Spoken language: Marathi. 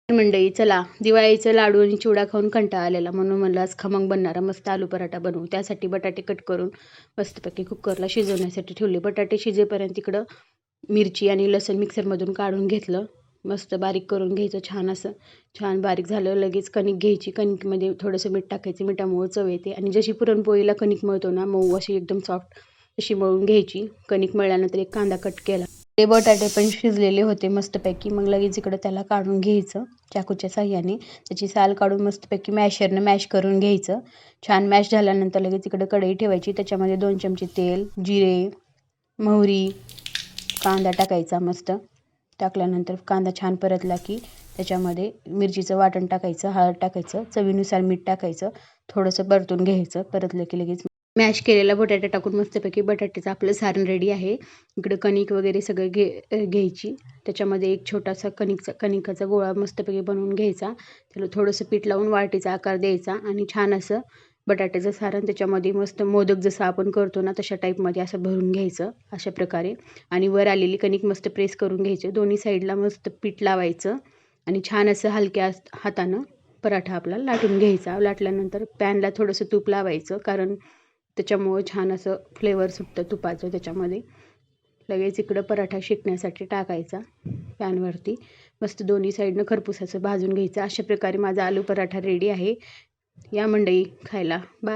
मंडळी, चला दिवाळीचं लाडू आणि चिवडा खाऊन कंटाळा आलेला, म्हणून म्हणलं आज खमंग बनणारा मस्त आलू पराठा बनवू. त्यासाठी बटाटे कट करून मस्तपैकी कुकरला शिजवण्यासाठी ठेवले. बटाटे शिजेपर्यंत तिकडं मिरची आणि लसूण मिक्सरमधून काढून घेतलं. मस्त बारीक करून घ्यायचं, छान असं. छान बारीक झालं लगेच कणिक घ्यायची. कणिकमध्ये थोडंसं मीठ टाकायचं, मिठामुळे चव येते. आणि जशी पुरणपोळीला कणिक मळतो ना, मऊ अशी एकदम सॉफ्ट तशी मळून घ्यायची. कणिक मळल्यानंतर एक कांदा कट केला. ते बटाटे पण शिजलेले होते मस्तपैकी. मग लगेच इकडं त्याला काढून घ्यायचं चाकूच्या साह्याने. त्याची साल काढून मस्तपैकी मॅशरनं मॅश करून घ्यायचं. छान मॅश झाल्यानंतर लगेच इकडं कढई ठेवायची. त्याच्यामध्ये 2 चमचे तेल, जिरे, मोहरी, कांदा टाकायचा मस्त. टाकल्यानंतर कांदा छान परतला की त्याच्यामध्ये मिरचीचं वाटण टाकायचं, हळद टाकायचं, चवीनुसार मीठ टाकायचं, थोडंसं परतून घ्यायचं. परतलं की लगेच मॅश केलेला बटाटा टाकून मस्तपैकी बटाट्याचं आपलं सारण रेडी आहे. इकडं कणिक वगैरे सगळं घ्यायची. त्याच्यामध्ये एक छोटासा कणिकाचा गोळा मस्तपैकी बनवून घ्यायचा. त्याला थोडंसं पीठ लावून वाटीचा आकार द्यायचा आणि छान असं बटाट्याचं सारण त्याच्यामध्ये मस्त मोदक जसं आपण करतो ना तशा टाईपमध्ये असं भरून घ्यायचं अशा प्रकारे. आणि वर आलेली कणिक मस्त प्रेस करून घ्यायचे. दोन्ही साईडला मस्त पीठ लावायचं आणि छान असं हलक्या हातानं पराठा आपला लाटून घ्यायचा. लाटल्यानंतर पॅनला थोडंसं तूप लावायचं, कारण त्याच्यामुळं छान असं फ्लेवर सुटतं तुपाचं त्याच्यामध्ये. लगेच इकडं पराठा शेकण्यासाठी टाकायचा पॅनवरती. मस्त दोन्ही साईडनं खरपूस असं भाजून घ्यायचं. अशा प्रकारे माझा आलू पराठा रेडी आहे. या मंडळी खायला. बाय.